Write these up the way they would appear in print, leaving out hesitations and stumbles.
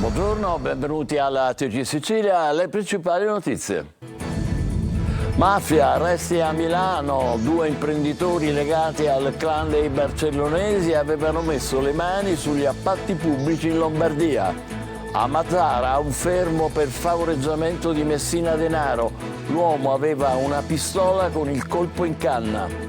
Buongiorno, benvenuti alla TG Sicilia, le principali notizie. Mafia, arresti a Milano, 2 imprenditori legati al clan dei barcellonesi avevano messo le mani sugli appalti pubblici in Lombardia. A Mazara un fermo per favoreggiamento di Messina Denaro, l'uomo aveva una pistola con il colpo in canna.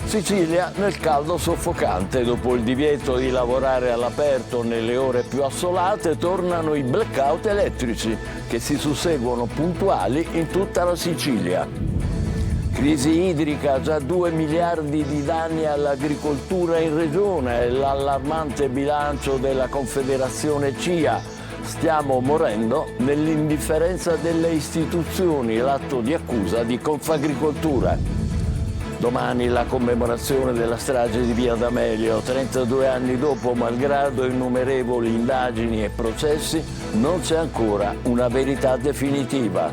Sicilia nel caldo soffocante, dopo il divieto di lavorare all'aperto nelle ore più assolate tornano i blackout elettrici che si susseguono puntuali in tutta la Sicilia. Crisi idrica, già 2 miliardi di danni all'agricoltura in regione, l'allarmante bilancio della Confederazione CIA. Stiamo morendo nell'indifferenza delle istituzioni, l'atto di accusa di Confagricoltura. Domani la commemorazione della strage di Via D'Amelio. 32 anni dopo, malgrado innumerevoli indagini e processi, non c'è ancora una verità definitiva.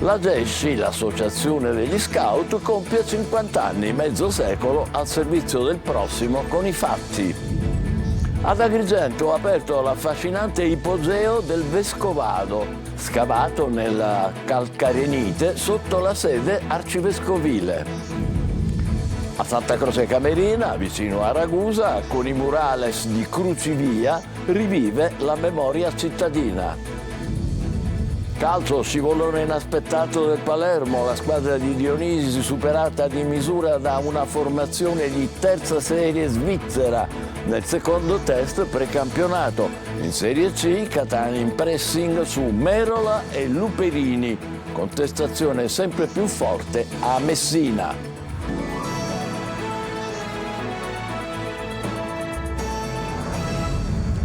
La GESCI, l'associazione degli scout, compie 50 anni, mezzo secolo al servizio del prossimo con i fatti. Ad Agrigento ha aperto l'affascinante ipogeo del Vescovado, scavato nella calcarenite sotto la sede arcivescovile. A Santa Croce Camerina, vicino a Ragusa, con i murales di Crucivia, rivive la memoria cittadina. Calcio, scivolone inaspettato del Palermo, la squadra di Dionisi superata di misura da una formazione di terza serie svizzera nel secondo test precampionato. In Serie C, Catania in pressing su Merola e Luperini, contestazione sempre più forte a Messina.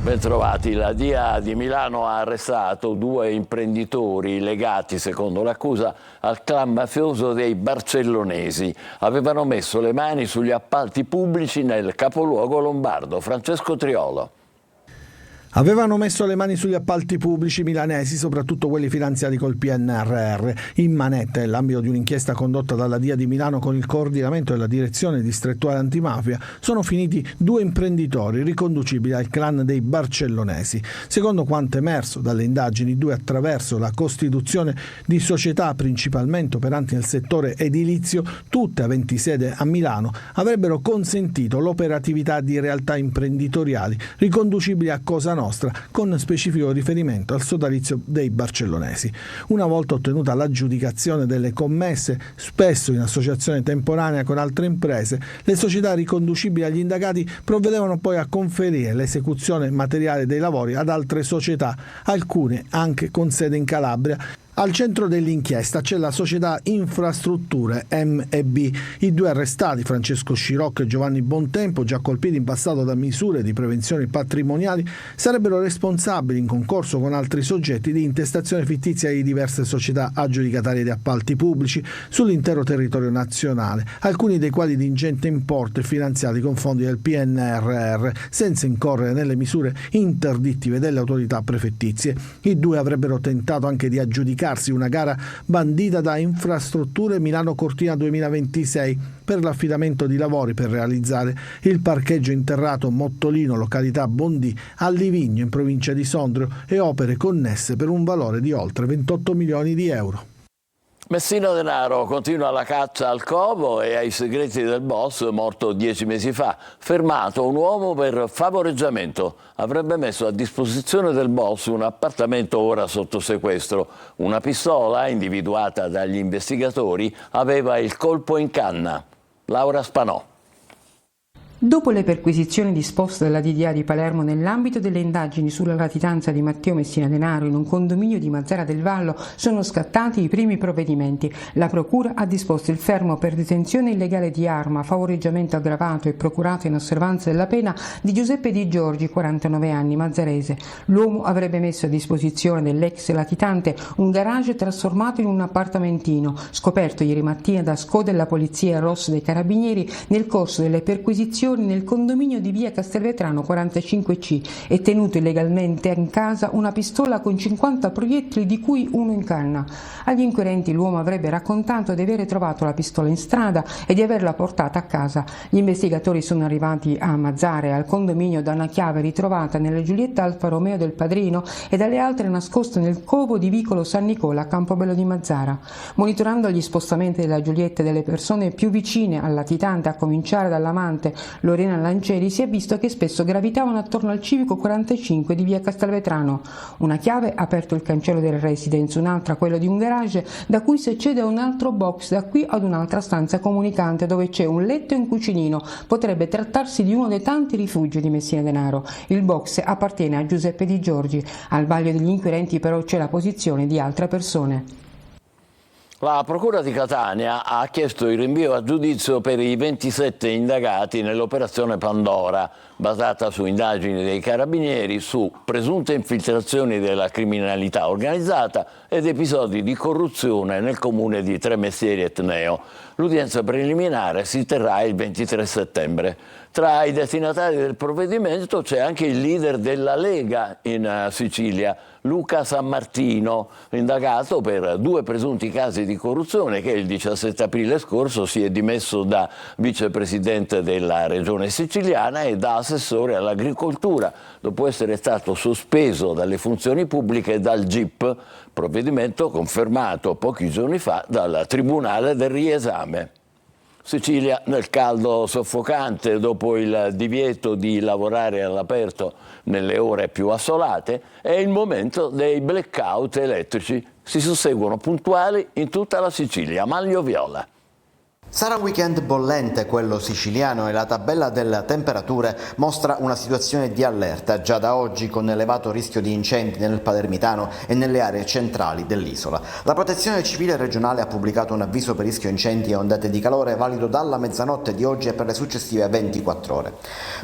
Bentrovati, la DIA di Milano ha arrestato 2 imprenditori legati, secondo l'accusa, al clan mafioso dei barcellonesi. Avevano messo le mani sugli appalti pubblici nel capoluogo lombardo. Francesco Triolo. Avevano messo le mani sugli appalti pubblici milanesi, soprattutto quelli finanziati col PNRR. In manetta, nell'ambito di un'inchiesta condotta dalla DIA di Milano con il coordinamento della direzione distrettuale antimafia, sono finiti 2 imprenditori riconducibili al clan dei barcellonesi. Secondo quanto emerso dalle indagini, 2 attraverso la costituzione di società principalmente operanti nel settore edilizio, tutte aventi sede a Milano, avrebbero consentito l'operatività di realtà imprenditoriali riconducibili a Cosa Nostra, con specifico riferimento al sodalizio dei barcellonesi. Una volta ottenuta l'aggiudicazione delle commesse, spesso in associazione temporanea con altre imprese, le società riconducibili agli indagati provvedevano poi a conferire l'esecuzione materiale dei lavori ad altre società, alcune anche con sede in Calabria. Al centro dell'inchiesta c'è la società Infrastrutture M&B. I 2 arrestati, Francesco Scirocco e Giovanni Bontempo, già colpiti in passato da misure di prevenzione patrimoniali, sarebbero responsabili, in concorso con altri soggetti, di intestazione fittizia di diverse società aggiudicatarie di appalti pubblici sull'intero territorio nazionale, alcuni dei quali di ingente importo e finanziati con fondi del PNRR, senza incorrere nelle misure interdittive delle autorità prefettizie. I 2 avrebbero tentato anche di aggiudicare una gara bandita da Infrastrutture Milano Cortina 2026 per l'affidamento di lavori per realizzare il parcheggio interrato Mottolino, località Bondì, a Livigno in provincia di Sondrio, e opere connesse per un valore di oltre 28 milioni di euro. Messina Denaro continua la caccia al covo e ai segreti del boss morto 10 mesi fa. Fermato un uomo per favoreggiamento. Avrebbe messo a disposizione del boss un appartamento ora sotto sequestro. Una pistola, individuata dagli investigatori, aveva il colpo in canna. Laura Spanò. Dopo le perquisizioni disposte dalla DDA di Palermo nell'ambito delle indagini sulla latitanza di Matteo Messina Denaro in un condominio di Mazara del Vallo, sono scattati i primi provvedimenti. La Procura ha disposto il fermo per detenzione illegale di arma, favoreggiamento aggravato e procurato in osservanza della pena di Giuseppe Di Giorgi, 49 anni, mazzarese. L'uomo avrebbe messo a disposizione dell'ex latitante un garage trasformato in un appartamentino, scoperto ieri mattina da SCO della Polizia Rossa dei Carabinieri nel corso delle perquisizioni giorni nel condominio di via Castelvetrano 45C e tenuto illegalmente in casa una pistola con 50 proiettili, di cui uno in canna. Agli inquirenti l'uomo avrebbe raccontato di aver trovato la pistola in strada e di averla portata a casa. Gli investigatori sono arrivati a Mazzara, al condominio, da una chiave ritrovata nella Giulietta Alfa Romeo del padrino e dalle altre nascoste nel covo di vicolo San Nicola a Campobello di Mazzara. Monitorando gli spostamenti della Giulietta e delle persone più vicine al latitante, a cominciare dall'amante Lorena Lancieri, si è visto che spesso gravitavano attorno al civico 45 di via Castelvetrano. Una chiave ha aperto il cancello del residence, un'altra quello di un garage da cui si accede a un altro box, da qui ad un'altra stanza comunicante dove c'è un letto e un cucinino. Potrebbe trattarsi di uno dei tanti rifugi di Messina Denaro. Il box appartiene a Giuseppe Di Giorgi. Al vaglio degli inquirenti però c'è la posizione di altre persone. La Procura di Catania ha chiesto il rinvio a giudizio per i 27 indagati nell'operazione Pandora, basata su indagini dei carabinieri su presunte infiltrazioni della criminalità organizzata ed episodi di corruzione nel comune di Tremestieri Etneo. L'udienza preliminare si terrà il 23 settembre. Tra i destinatari del provvedimento c'è anche il leader della Lega in Sicilia, Luca Sammartino, indagato per 2 presunti casi di corruzione, che il 17 aprile scorso si è dimesso da vicepresidente della regione siciliana e da assessore all'agricoltura, dopo essere stato sospeso dalle funzioni pubbliche e dal GIP, provvedimento confermato pochi giorni fa dal Tribunale del Riesame. Sicilia nel caldo soffocante dopo il divieto di lavorare all'aperto nelle ore più assolate. È il momento dei blackout elettrici. Si susseguono puntuali in tutta la Sicilia. Manlio Viola. Sarà un weekend bollente quello siciliano e la tabella delle temperature mostra una situazione di allerta già da oggi, con elevato rischio di incendi nel Palermitano e nelle aree centrali dell'isola. La Protezione Civile regionale ha pubblicato un avviso per rischio incendi e ondate di calore valido dalla mezzanotte di oggi e per le successive 24 ore.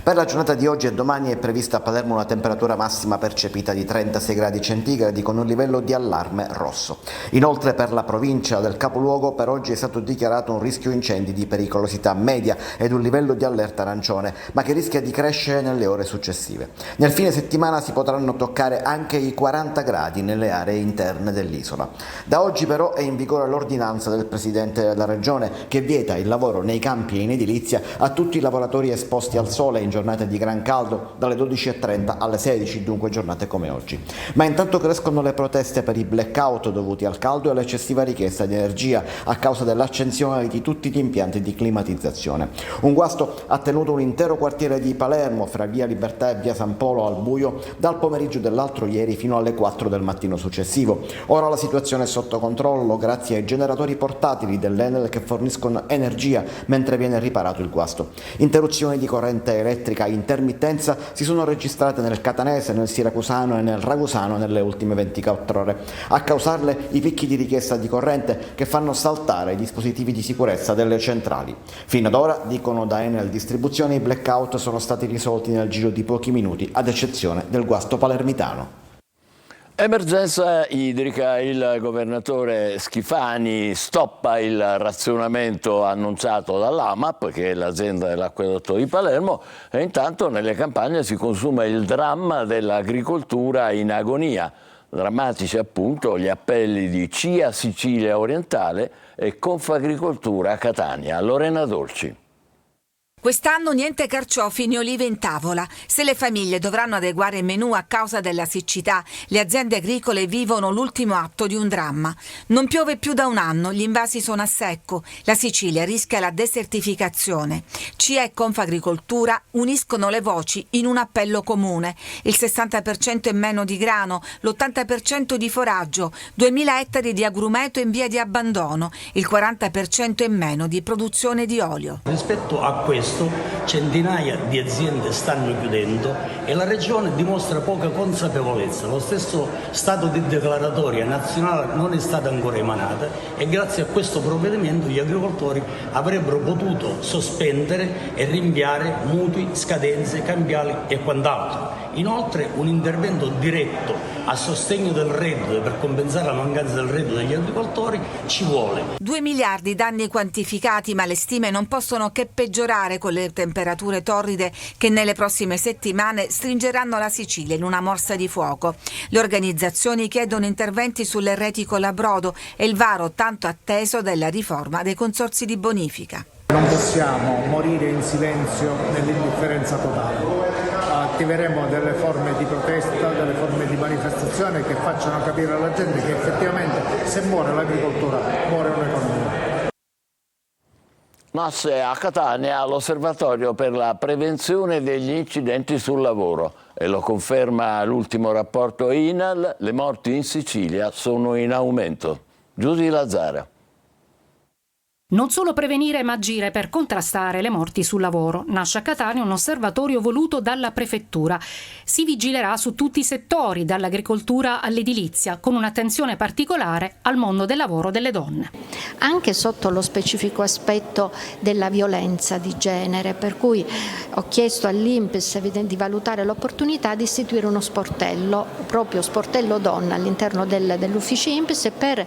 Per la giornata di oggi e domani è prevista a Palermo una temperatura massima percepita di 36 gradi centigradi con un livello di allarme rosso. Inoltre per la provincia del capoluogo per oggi è stato dichiarato un rischio incendi di pericolosità media ed un livello di allerta arancione, ma che rischia di crescere nelle ore successive. Nel fine settimana si potranno toccare anche i 40 gradi nelle aree interne dell'isola. Da oggi però è in vigore l'ordinanza del Presidente della Regione che vieta il lavoro nei campi e in edilizia a tutti i lavoratori esposti al sole in giornate di gran caldo dalle 12:30 alle 16, dunque giornate come oggi. Ma intanto crescono le proteste per i blackout dovuti al caldo e all'eccessiva richiesta di energia a causa dell'accensione di tutti gli impianti di climatizzazione. Un guasto ha tenuto un intero quartiere di Palermo fra via Libertà e via San Polo al buio dal pomeriggio dell'altro ieri fino alle 4 del mattino successivo. Ora la situazione è sotto controllo grazie ai generatori portatili dell'Enel che forniscono energia mentre viene riparato il guasto. Interruzioni di corrente elettrica a intermittenza si sono registrate nel Catanese, nel Siracusano e nel Ragusano nelle ultime 24 ore. A causarle i picchi di richiesta di corrente che fanno saltare i dispositivi di sicurezza delle centrali. Fino ad ora, dicono da Enel Distribuzione, i blackout sono stati risolti nel giro di pochi minuti, ad eccezione del guasto palermitano. Emergenza idrica, il governatore Schifani stoppa il razionamento annunciato dall'AMAP, che è l'azienda dell'acquedotto di Palermo, e intanto nelle campagne si consuma il dramma dell'agricoltura in agonia. Drammatici appunto gli appelli di CIA Sicilia Orientale e Confagricoltura Catania. Lorena Dolci. Quest'anno niente carciofi né olive in tavola. Se le famiglie dovranno adeguare il menù a causa della siccità, le aziende agricole vivono l'ultimo atto di un dramma. Non piove più da un anno, gli invasi sono a secco, la Sicilia rischia la desertificazione. CIA e Confagricoltura uniscono le voci in un appello comune. Il 60% in meno di grano, l'80% di foraggio, 2.000 ettari di agrumeto in via di abbandono, il 40% in meno di produzione di olio. Rispetto a questo centinaia di aziende stanno chiudendo e la Regione dimostra poca consapevolezza. Lo stesso stato di declaratoria nazionale non è stata ancora emanata e grazie a questo provvedimento gli agricoltori avrebbero potuto sospendere e rinviare mutui, scadenze, cambiali e quant'altro. Inoltre un intervento diretto a sostegno del reddito per compensare la mancanza del reddito degli agricoltori ci vuole. 2 miliardi danni quantificati, ma le stime non possono che peggiorare con le temperature torride che nelle prossime settimane stringeranno la Sicilia in una morsa di fuoco. Le organizzazioni chiedono interventi sulle reti colabrodo e il varo tanto atteso della riforma dei consorzi di bonifica. Non possiamo morire in silenzio nell'indifferenza totale. Attiveremo delle forme di protesta, delle forme di manifestazione che facciano capire alla gente che effettivamente se muore l'agricoltura muore un'economia. Nasse a Catania l'Osservatorio per la prevenzione degli incidenti sul lavoro e lo conferma l'ultimo rapporto INAL, le morti in Sicilia sono in aumento. Giusy Lazzara. Non solo prevenire ma agire per contrastare le morti sul lavoro. Nasce a Catania un osservatorio voluto dalla prefettura. Si vigilerà su tutti i settori, dall'agricoltura all'edilizia, con un'attenzione particolare al mondo del lavoro delle donne. Anche sotto lo specifico aspetto della violenza di genere, per cui ho chiesto all'INPS di valutare l'opportunità di istituire uno sportello, proprio sportello donna all'interno dell'ufficio INPS per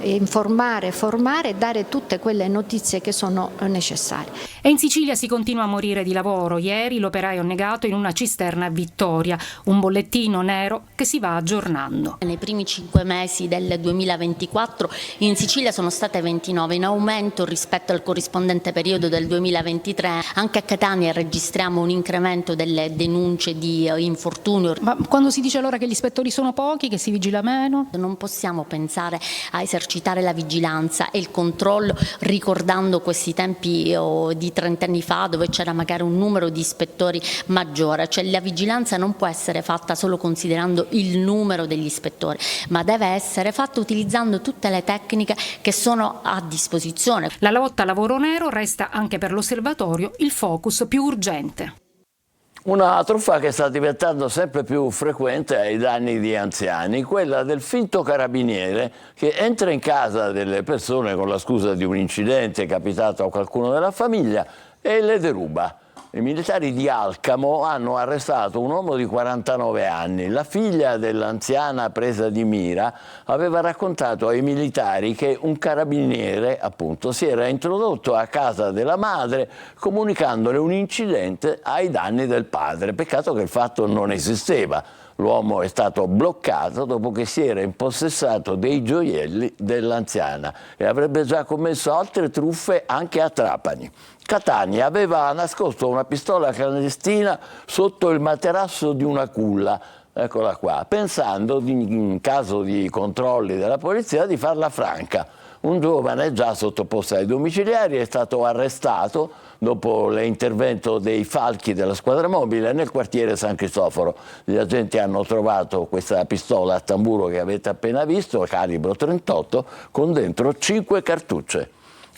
informare, formare e dare tutte quelle notizie che sono necessarie. E in Sicilia si continua a morire di lavoro. Ieri l'operaio annegato in una cisterna a Vittoria, un bollettino nero che si va aggiornando. Nei primi 5 mesi del 2024 in Sicilia sono state 29, in aumento rispetto al corrispondente periodo del 2023. Anche a Catania registriamo un incremento delle denunce di infortunio. Ma quando si dice allora che gli ispettori sono pochi, che si vigila meno? Non possiamo pensare a esercitare la vigilanza e il controllo ricordando questi tempi di 30 anni fa dove c'era magari un numero di ispettori maggiore, cioè la vigilanza non può essere fatta solo considerando il numero degli ispettori, ma deve essere fatta utilizzando tutte le tecniche che sono a disposizione. La lotta al lavoro nero resta anche per l'osservatorio il focus più urgente. Una truffa che sta diventando sempre più frequente ai danni di anziani, quella del finto carabiniere che entra in casa delle persone con la scusa di un incidente capitato a qualcuno della famiglia e le deruba. I militari di Alcamo hanno arrestato un uomo di 49 anni. La figlia dell'anziana presa di mira aveva raccontato ai militari che un carabiniere, appunto, si era introdotto a casa della madre comunicandole un incidente ai danni del padre. Peccato che il fatto non esisteva. L'uomo è stato bloccato dopo che si era impossessato dei gioielli dell'anziana e avrebbe già commesso altre truffe anche a Trapani. Catania aveva nascosto una pistola clandestina sotto il materasso di una culla, eccola qua, pensando in caso di controlli della polizia di farla franca. Un giovane già sottoposto ai domiciliari è stato arrestato dopo l'intervento dei falchi della squadra mobile nel quartiere San Cristoforo. Gli agenti hanno trovato questa pistola a tamburo che avete appena visto, calibro 38, con dentro 5 cartucce.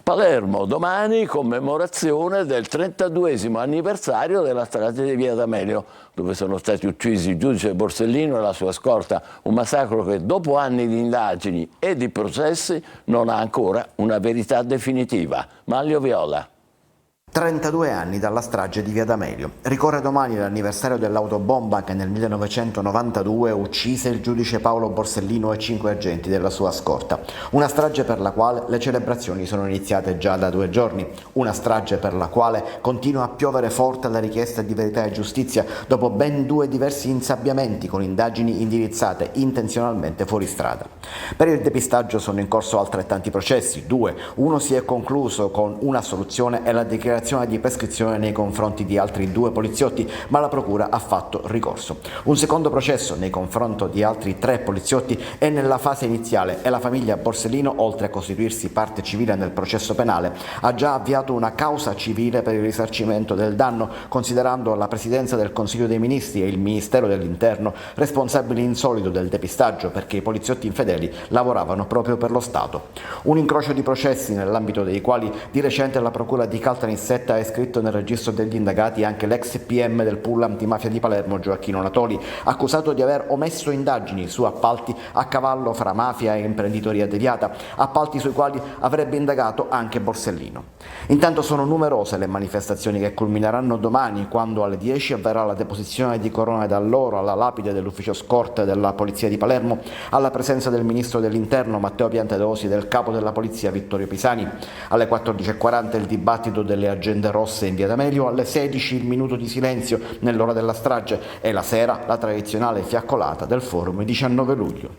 Palermo, domani commemorazione del 32esimo anniversario della strage di Via D'Amelio, dove sono stati uccisi il giudice Borsellino e la sua scorta, un massacro che dopo anni di indagini e di processi non ha ancora una verità definitiva. Manlio Viola. 32 anni dalla strage di Via D'Amelio. Ricorre domani l'anniversario dell'autobomba che nel 1992 uccise il giudice Paolo Borsellino e 5 agenti della sua scorta. Una strage per la quale le celebrazioni sono iniziate già da 2 giorni. Una strage per la quale continua a piovere forte la richiesta di verità e giustizia dopo ben 2 diversi insabbiamenti con indagini indirizzate intenzionalmente fuori strada. Per il depistaggio sono in corso altrettanti processi, 2. Uno si è concluso con una assoluzione e la dichiarazione di prescrizione nei confronti di altri 2 poliziotti, ma la procura ha fatto ricorso. Un secondo processo nei confronti di altri 3 poliziotti è nella fase iniziale e la famiglia Borsellino, oltre a costituirsi parte civile nel processo penale, ha già avviato una causa civile per il risarcimento del danno, considerando la Presidenza del Consiglio dei Ministri e il Ministero dell'Interno responsabili in solido del depistaggio perché i poliziotti infedeli lavoravano proprio per lo Stato. Un incrocio di processi nell'ambito dei quali di recente la procura di Caltanissetta 2017 ha iscritto nel registro degli indagati anche l'ex PM del pool antimafia di Palermo, Gioacchino Natoli, accusato di aver omesso indagini su appalti a cavallo fra mafia e imprenditoria deviata, appalti sui quali avrebbe indagato anche Borsellino. Intanto sono numerose le manifestazioni che culmineranno domani, quando alle 10 avverrà la deposizione di Corona Dall'Oro alla lapide dell'ufficio scorte della Polizia di Palermo, alla presenza del Ministro dell'Interno Matteo Piantedosi e del Capo della Polizia Vittorio Pisani. Alle 14.40 il dibattito delle agende rosse in via D'Amelio, alle 16 il minuto di silenzio nell'ora della strage e la sera la tradizionale fiaccolata del forum 19 luglio.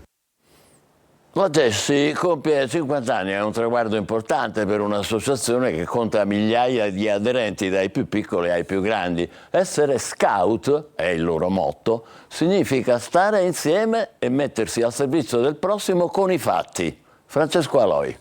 La Tessi compie 50 anni, è un traguardo importante per un'associazione che conta migliaia di aderenti dai più piccoli ai più grandi. Essere scout, è il loro motto, significa stare insieme e mettersi al servizio del prossimo con i fatti. Francesco Aloi.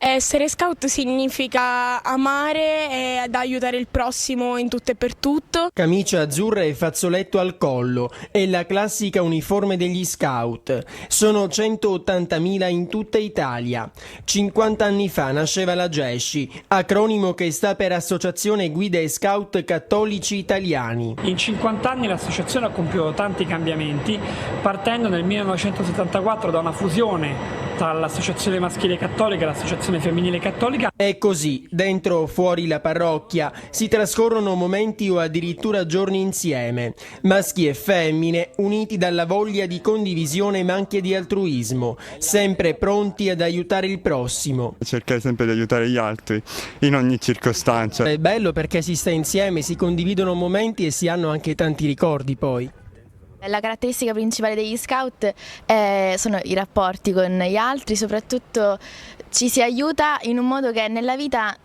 Essere scout significa amare ed aiutare il prossimo in tutto e per tutto. Camicia azzurra e fazzoletto al collo, è la classica uniforme degli scout. Sono 180.000 in tutta Italia. 50 anni fa nasceva la GESCI, acronimo che sta per Associazione Guida e Scout Cattolici Italiani. In 50 anni l'associazione ha compiuto tanti cambiamenti, partendo nel 1974 da una fusione tra l'associazione maschile cattolica e l'associazione femminile cattolica. È così, dentro o fuori la parrocchia, si trascorrono momenti o addirittura giorni insieme. Maschi e femmine, uniti dalla voglia di condivisione ma anche di altruismo, sempre pronti ad aiutare il prossimo. Cercare sempre di aiutare gli altri, in ogni circostanza. È bello perché si sta insieme, si condividono momenti e si hanno anche tanti ricordi poi. La caratteristica principale degli scout sono i rapporti con gli altri, soprattutto ci si aiuta in un modo che nella vita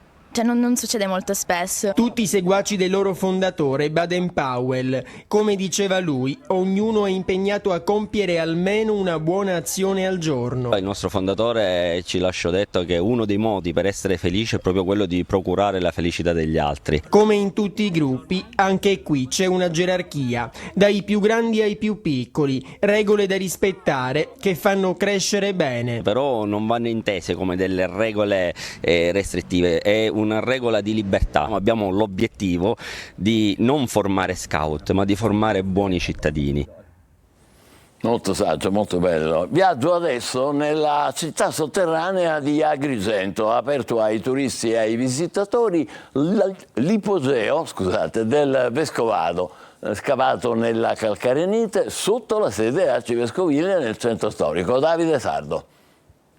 non succede molto spesso. Tutti i seguaci del loro fondatore, Baden-Powell. Come diceva lui, ognuno è impegnato a compiere almeno una buona azione al giorno. Il nostro fondatore ci lasciò detto che uno dei modi per essere felice è proprio quello di procurare la felicità degli altri. Come in tutti i gruppi, anche qui c'è una gerarchia, dai più grandi ai più piccoli, regole da rispettare che fanno crescere bene. Però non vanno intese come delle regole restrittive, è una regola di libertà. Abbiamo l'obiettivo di non formare scout, ma di formare buoni cittadini. Molto saggio, molto bello. Viaggio adesso nella città sotterranea di Agrigento, aperto ai turisti e ai visitatori l'ipogeo, del Vescovado, scavato nella calcarenite sotto la sede arcivescovile nel centro storico. Davide Sardo.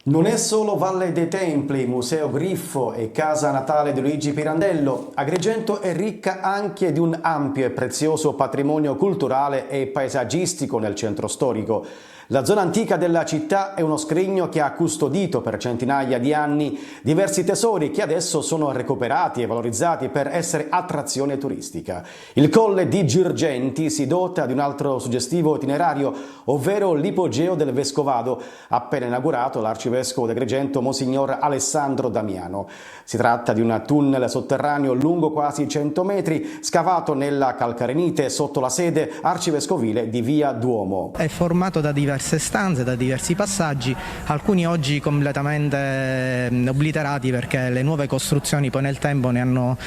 Non è solo Valle dei Templi, Museo Griffo e casa natale di Luigi Pirandello. Agrigento è ricca anche di un ampio e prezioso patrimonio culturale e paesaggistico nel centro storico. La zona antica della città è uno scrigno che ha custodito per centinaia di anni diversi tesori che adesso sono recuperati e valorizzati per essere attrazione turistica. Il Colle di Girgenti si dota di un altro suggestivo itinerario, ovvero l'ipogeo del Vescovado, appena inaugurato l'arcivescovo di Agrigento Monsignor Alessandro Damiano. Si tratta di un tunnel sotterraneo lungo quasi 100 metri, scavato nella calcarenite sotto la sede arcivescovile di Via Duomo. È formato da diverse stanze, da diversi passaggi, alcuni oggi completamente obliterati perché le nuove costruzioni poi nel tempo ne hanno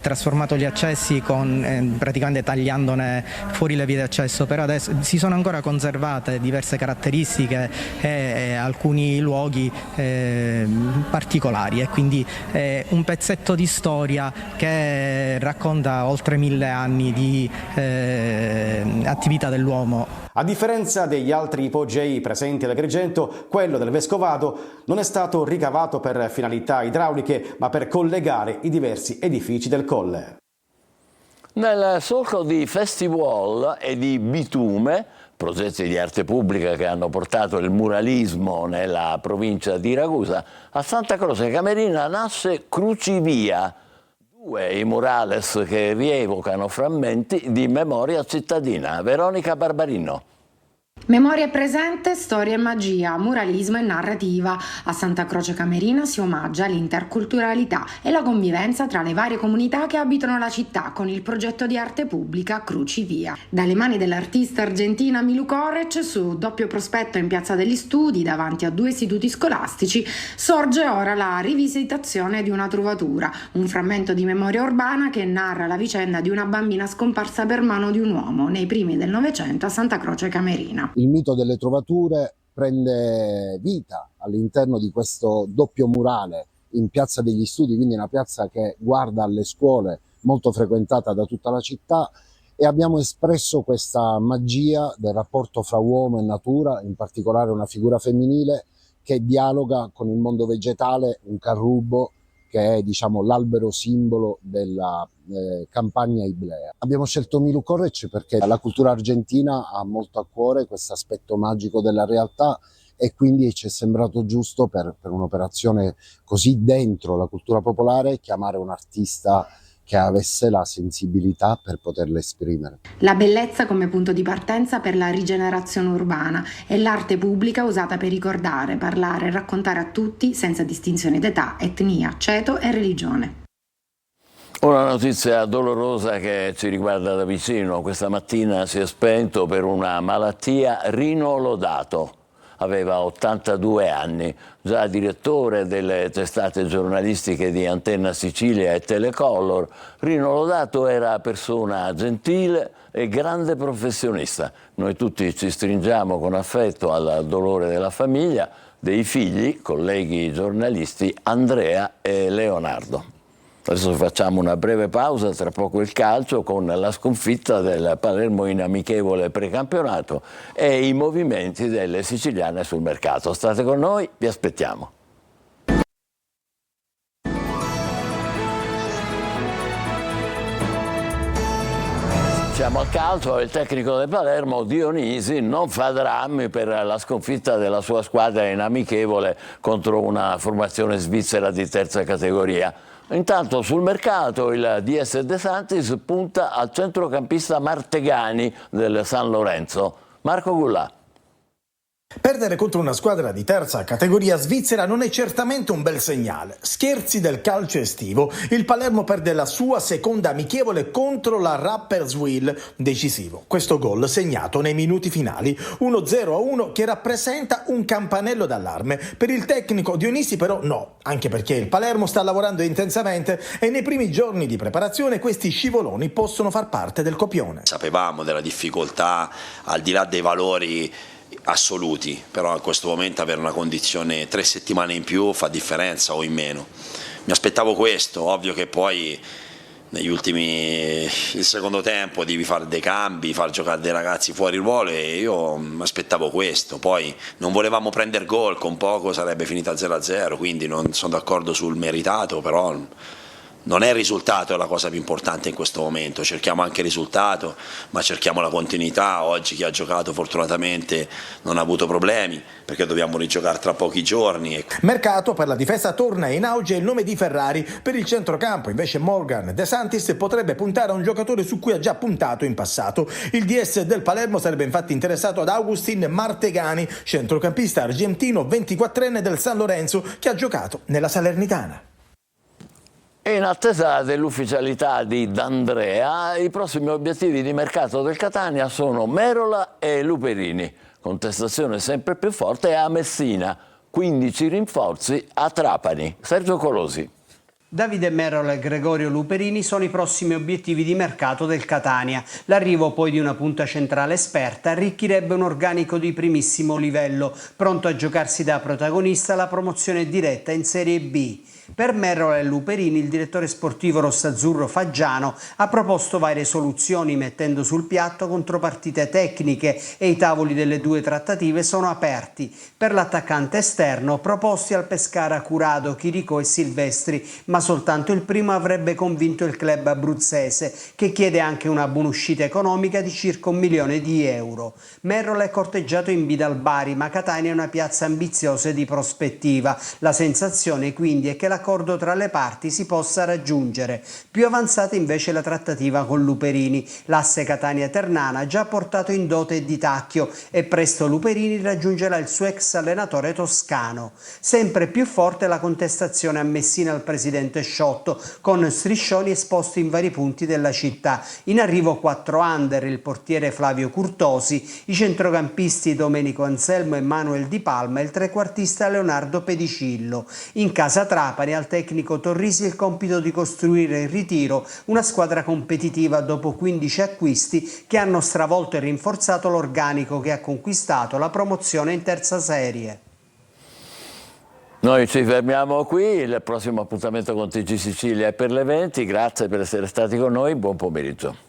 trasformato gli accessi praticamente tagliandone fuori le vie di accesso, però adesso si sono ancora conservate diverse caratteristiche e alcuni luoghi particolari, e quindi un pezzetto di storia che racconta oltre 1000 anni di attività dell'uomo. A differenza degli altri ipogei presenti ad Agrigento, quello del Vescovado non è stato ricavato per finalità idrauliche, ma per collegare i diversi edifici del colle. Nel solco di Festival e di Bitume, progetti di arte pubblica che hanno portato il muralismo nella provincia di Ragusa, a Santa Croce Camerina nasce Crucivia, due i murales che rievocano frammenti di memoria cittadina. Veronica Barbarino. Memoria presente, storia e magia, muralismo e narrativa. A Santa Croce Camerina si omaggia l'interculturalità e la convivenza tra le varie comunità che abitano la città con il progetto di arte pubblica Cruci Via. Dalle mani dell'artista argentina Milu Korec, su doppio prospetto in Piazza degli Studi, davanti a 2 istituti scolastici, sorge ora la rivisitazione di una trovatura, un frammento di memoria urbana che narra la vicenda di una bambina scomparsa per mano di un uomo nei primi del Novecento a Santa Croce Camerina. Il mito delle trovature prende vita all'interno di questo doppio murale in Piazza degli Studi, quindi una piazza che guarda alle scuole, molto frequentata da tutta la città, e abbiamo espresso questa magia del rapporto fra uomo e natura, in particolare una figura femminile che dialoga con il mondo vegetale, un carrubo che è, diciamo, l'albero simbolo della campagna iblea. Abbiamo scelto Milu Korec perché la cultura argentina ha molto a cuore questo aspetto magico della realtà, e quindi ci è sembrato giusto per un'operazione così dentro la cultura popolare chiamare un artista che avesse la sensibilità per poterla esprimere. La bellezza come punto di partenza per la rigenerazione urbana e l'arte pubblica usata per ricordare, parlare e raccontare a tutti senza distinzione d'età, etnia, ceto e religione. Una notizia dolorosa che ci riguarda da vicino. Questa mattina si è spento per una malattia Rino Lodato. Aveva 82 anni, già direttore delle testate giornalistiche di Antenna Sicilia e Telecolor. Rino Lodato era persona gentile e grande professionista. Noi tutti ci stringiamo con affetto al dolore della famiglia, dei figli, colleghi giornalisti Andrea e Leonardo. Adesso facciamo una breve pausa, tra poco il calcio con la sconfitta del Palermo in amichevole precampionato e i movimenti delle siciliane sul mercato. State con noi, vi aspettiamo. Siamo al calcio, il tecnico del Palermo Dionisi non fa drammi per la sconfitta della sua squadra in amichevole contro una formazione svizzera di terza categoria. Intanto sul mercato il DS De Santis punta al centrocampista Martegani del San Lorenzo. Marco Gullà. Perdere contro una squadra di terza categoria svizzera non è certamente un bel segnale. Scherzi del calcio estivo, il Palermo perde la sua seconda amichevole contro la Rapperswil, decisivo. Questo gol segnato nei minuti finali, 1-0-1 che rappresenta un campanello d'allarme. Per il tecnico Dionisi però no, anche perché il Palermo sta lavorando intensamente e nei primi giorni di preparazione questi scivoloni possono far parte del copione. Sapevamo della difficoltà, al di là dei valori assoluti, però in questo momento avere una condizione 3 settimane in più fa differenza o in meno. Mi aspettavo questo, ovvio che poi negli ultimi, il secondo tempo devi fare dei cambi, far giocare dei ragazzi fuori ruolo e io mi aspettavo questo. Poi non volevamo prendere gol, con poco sarebbe finita 0-0, quindi non sono d'accordo sul meritato, però non è il risultato la cosa più importante in questo momento. Cerchiamo anche il risultato, ma cerchiamo la continuità. Oggi chi ha giocato fortunatamente non ha avuto problemi, perché dobbiamo rigiocare tra pochi giorni. Mercato per la difesa torna in auge il nome di Ferrari. Per il centrocampo invece Morgan De Santis potrebbe puntare a un giocatore su cui ha già puntato in passato. Il DS del Palermo sarebbe infatti interessato ad Augustin Martegani, centrocampista argentino 24enne del San Lorenzo che ha giocato nella Salernitana. E in attesa dell'ufficialità di D'Andrea, i prossimi obiettivi di mercato del Catania sono Merola e Luperini. Contestazione sempre più forte a Messina, 15 rinforzi a Trapani. Sergio Colosi. Davide Merola e Gregorio Luperini sono i prossimi obiettivi di mercato del Catania. L'arrivo poi di una punta centrale esperta arricchirebbe un organico di primissimo livello, pronto a giocarsi da protagonista la promozione diretta in Serie B. Per Merola e Luperini il direttore sportivo rossazzurro Faggiano ha proposto varie soluzioni mettendo sul piatto contropartite tecniche e i tavoli delle due trattative sono aperti. Per l'attaccante esterno proposti al Pescara Curado, Chirico e Silvestri, ma soltanto il primo avrebbe convinto il club abruzzese che chiede anche una buonuscita economica di circa 1 milione di euro. Merola è corteggiato in B dal Bari, ma Catania è una piazza ambiziosa e di prospettiva. La sensazione quindi è che la l'accordo tra le parti si possa raggiungere. Più avanzata invece la trattativa con Luperini. L'asse Catania-Ternana ha già portato in dote Di Tacchio e presto Luperini raggiungerà il suo ex allenatore toscano. Sempre più forte la contestazione a Messina al presidente sciotto, con striscioni esposti in vari punti della città. In arrivo 4 under, il portiere Flavio Curtosi, i centrocampisti Domenico Anselmo e Manuel Di Palma e il trequartista Leonardo Pedicillo. In casa Trapani al tecnico Torrisi il compito di costruire in ritiro una squadra competitiva dopo 15 acquisti che hanno stravolto e rinforzato l'organico che ha conquistato la promozione in terza serie. Noi ci fermiamo qui, il prossimo appuntamento con TG Sicilia è per le 20, grazie per essere stati con noi, buon pomeriggio.